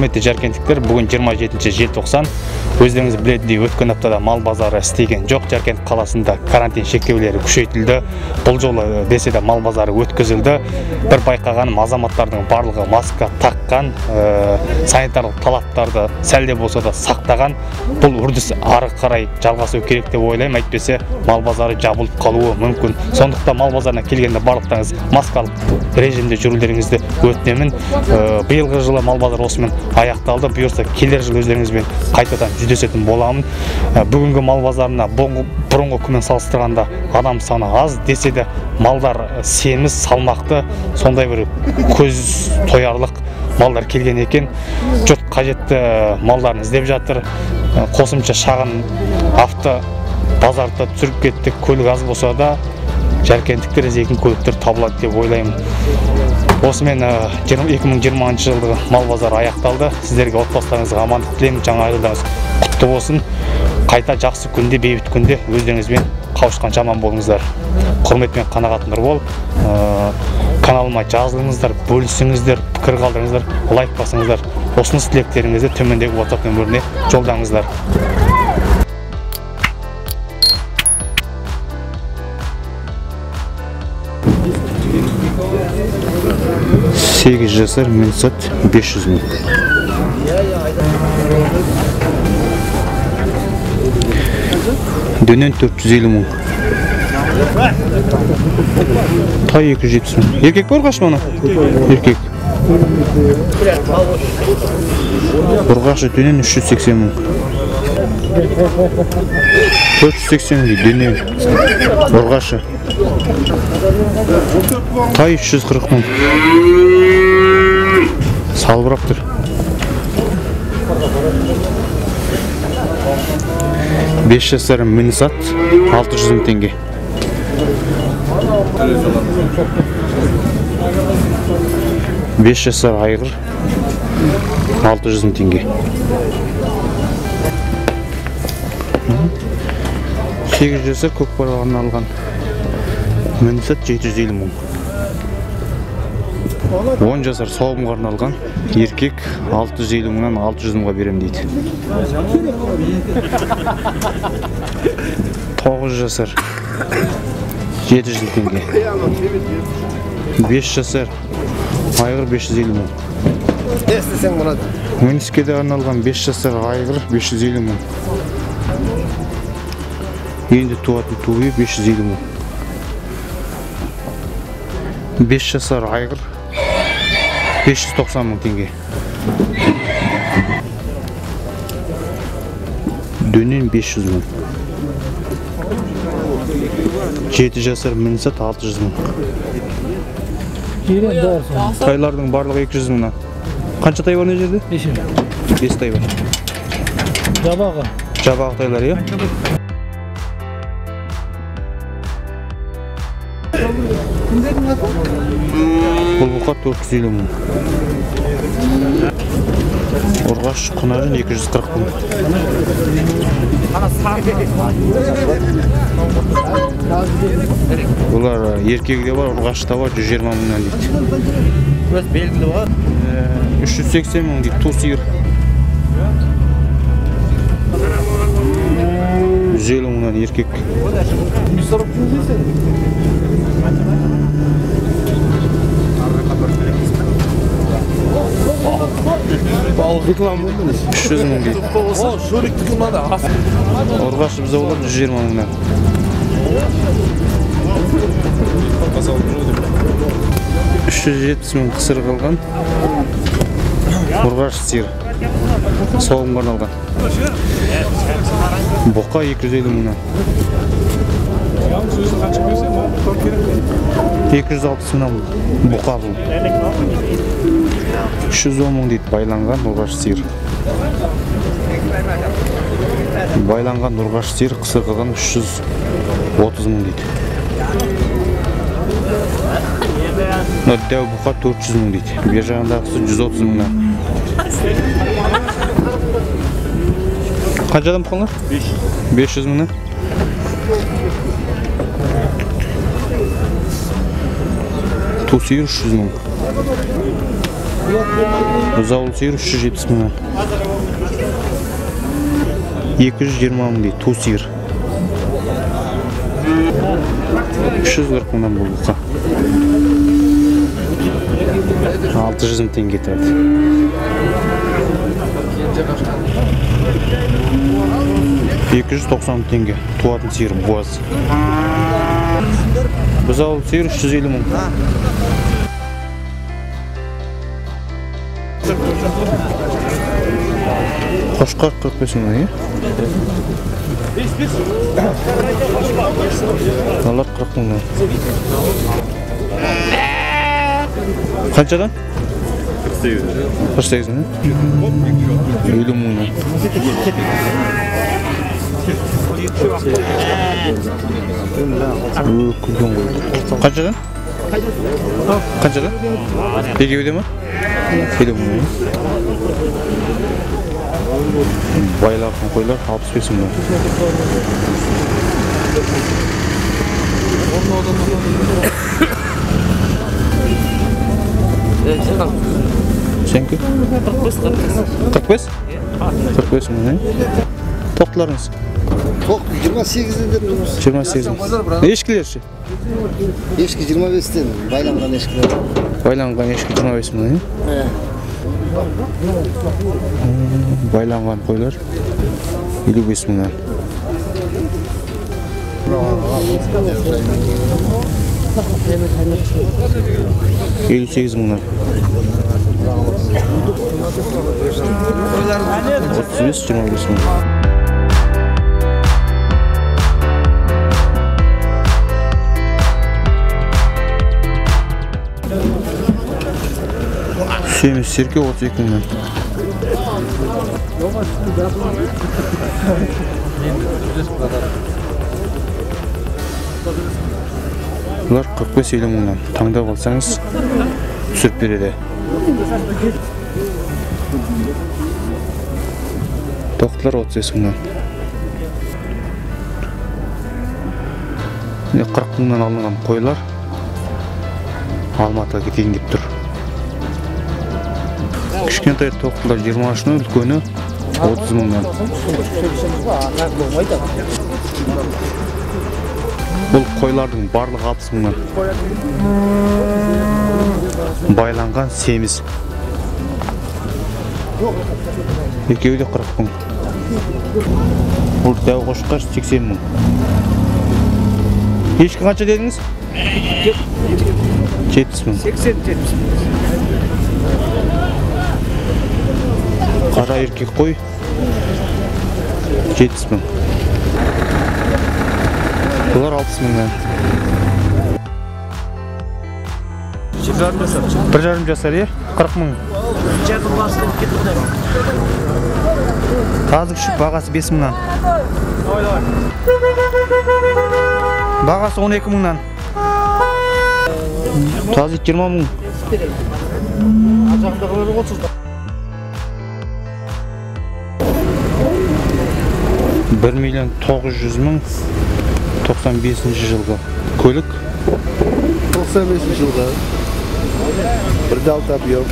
Құрметті Жаркенттіктер, бүгін 27 желтоқсан. Өздеріңіз білетіндей, өткен аптада мал базары істеген жоқ. Жаркент қаласында карантин шектеулері күшейтілді. Бұл жолы десе де мал базары өткізілді. Бір байқағаным, азаматтардың барлығы маска таққан, санитарлық талаптарды сәлде болса да сақтаған. Бұл үрдіс ары қарай жалғасу керек деп ойлаймын. Әйтпесе мал базары жабылып қалуы мүмкін. Сондықтан мал базарына келгенде барлықтарыңыз маскалық режимде жүрулеріңізді өтінемін. Биылғы жылы мал базары осымен аяқталды. Бұйырса келер жыл өздеріңізбен қайтадан жүздесетін боламын. Бүгінгі мал базарына бұрынғы күнмен салыстырғанда адам саны аз десе де малдар семіз, салмақты, сондай бір көз тоярлық малдар келген екен. Жұрт қажетті малдарын іздеп жатыр. Қосымша шағын авто базарда түсіріп кеттік. Көлік аз болса да Жаркенттіктер іздейтін көліктер табылады деп ойлаймын. Осымен 2020 жылғы мал базары аяқталды. Сіздерге отбасыларыңызға амандық тілеймін. Жаңа жылдарыңыз құтты болсын. Қайта жақсы күнде, бейбіт күнде өздеріңізбен қауышқанша аман болыңыздар. Құрметпен Қанағат Нұрбол. Каналыма жазылыңыздар, бөлісіңіздер, пікір қалдырыңыздар, лайк басыңыздар. Ұсыныс тілектеріңізді төмендегі WhatsApp нөміріне жолдаңыздар. Сегіз жасар Мінсат 500 мың. Дөнен 450 мың. Тай 270 мың. Еркек бар қаш мана? Еркек. Ұрғашы дөнен 380 мың. 480 мың дөнен. Ұрғашы. Тай 340 мың. Салбырап тұр. Бес жасар Мінсат 600 мың теңге. Бес жасар Айғыр 600 мың теңге. 8 жасар көкпарға алған Мінсат 750 мың. 10 жасар сауымға арналған еркек 650 мыңнан 600 мыңға берем дейді. 9 жасар 700 теңге. 5 жасар Айғыр 550 мың. Мініскеде арналған 5 жасар Айғыр 550 мың. Енді туатын туы 550 мың. 5 жасар Айғыр 590 мың теңге. Дөнен 500 мың. 7 жасар Мінсат 600 мың. Тайлардың барлығы 200 мыңнан. Қанша тай бар не жерде? 5 тай бар. Жабағы. Жабағы тайлар, е? Бұл бұқа 450 мың. Ұрғаш құнажын 240 мың. Бұлар еркегі бар, ұрғаш та бар 120 мыңнан дейді. 380 мың дейді, ту сиыр. 150 мыңнан еркек. Реклама 300 мың дейді. Ұрғаш бізде олар 120 мыңнан. 370 мың қысыр қалған. Ұрғаш сиыр. Соғымға арналған. Бұқа 250 мыңнан. 260 мыңнан бұқа бұл. 310 мың дейді байланған ұрғаш сиыр. Байланған ұрғаш сиыр қысыр қалған 330 мың дейді. Дәу бұқа 400 мың дейді. Бер жағындағысы 130 мыңнан. Қанша адам бұқаңдар? 500 мыңнан. Ту сиыр 300 мың. Бұзаулы сиыр 370 мыңнан. 220 мың дейді, ту сиыр. 340 мыңнан болдыққа. 600 мың теңге тұрады. $290 теңге туатын сиыр буаз. Бұзаулы сиыр 350 мың. Қошқар 45 мың, е? Алар 40 мыңнан. Қаншадан? 48 мың. 50 мыңнан. Күлген ғой. Қаншадан? Қаншадан? Екеуде ма? 50 мыңнан. Байлардың қойлар 65 мыңнан. Сенкі? 45? 45 мыңнан. Тоқтыларыңыз? Тоқ 28-ден тұрмыз. 28 мың. Ешкілер ше? Ешкі 25-ден, байланған ешкілер. Байланған ешкі 25 мыңнан. Байланған қойлар 55 мыңнан. 58 мыңнан. 35-25 мың. Семіз серке 32 мыңнан. Бұлар 45-50 мыңнан. Таңдап алсаңыз түсіріп береді. Тоқтылар 35 мыңнан. 40 мыңнан алынған қойлар Алматыға кетейін деп тұр. Кішкентай тоқтылар 23 мың, үлкені 30 мыңнан. Бұл қойлардың барлығы 60 мыңнан. Байланған семіз. Екеуі де 40 мың. Бұл дәу қошқар 80 мың. Ешкі қанша дедіңіз? 70 мың. 80-70. Қара еркек қой 70 мың. Бұлар 60 мыңнан. 1,5 жасар, е? 40 мың. Тазы күшік бағасы 5 мыңнан. Бағасы 12 мыңнан. Тазы 20 мың. 1,900,000 мың 95 жылғы көлік. 95 жылға. 1,6 объем.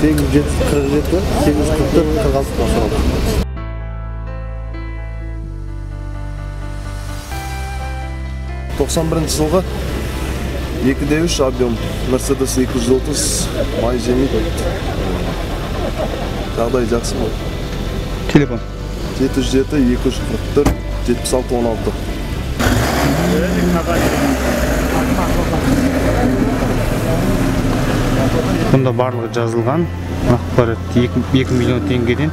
847, 844, 46 басалды. 91 жылға 2,3 объем. Мерседес 230, май жемейді. Жағдай жақсы ма? Телефон 707-244, 76-16. Бұнда барлығы жазылған. Ақпарат 2 миллион теңгеден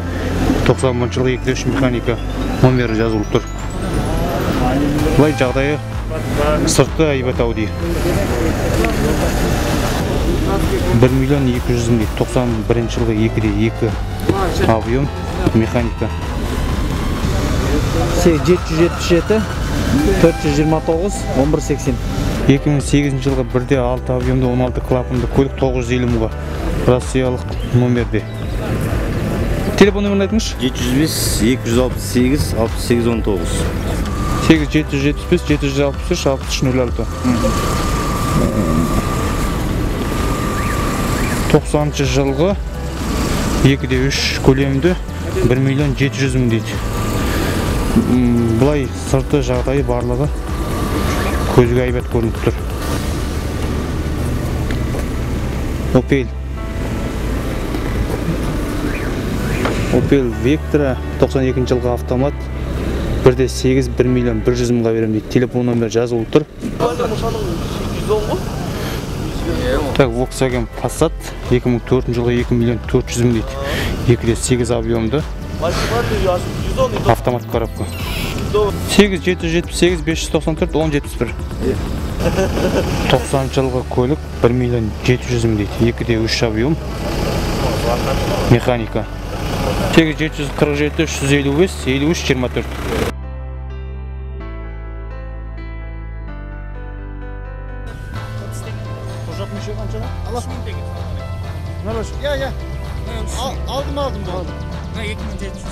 90 жылғы 2-3 механика номері жазылып тұр. Бұлай жағдайы сырты айбатау дей. 1,200,000 дей. 91 жылғы 2,2 объем механика. 777, 429, 1180. 2008 жылғы 1,6 объемды 16 клапанды көлік 950 мыңға. Россиялық номерде. Телефон нөмірін айтыңызшы? 705-268-68-19. 8-775-763-6306. 90 жылғы 2/3 көлемді 1 миллион 700 мың дейді. Бұлай сырты жағдайы барлығы көзге айбат көрініп тұр. Opel Vectra 92 жылғы автомат 1/8 1 миллион 100 мыңға берем дейді. Телефон номер жазылып тұр. Так, Volkswagen Passat 2004 жылғы 2 миллион 400 мың дейді. 2/8 объемды автомат коробка. 8778 594 1071. 90 жылғы көлік 1 миллион 700 мың дейді. 2/3 объем механика. 8747 355 53 24. Aldım. 2700.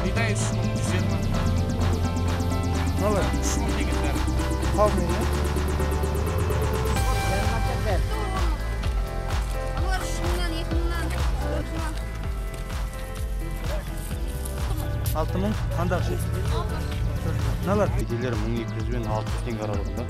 Biday 3120. Nalır? 3000 deganlar. Kalmayın ya. Alır şundan 2000'dan. 6000 qandaq şey? Nalır? Gideler 1200 бен 600 теңге аралығында.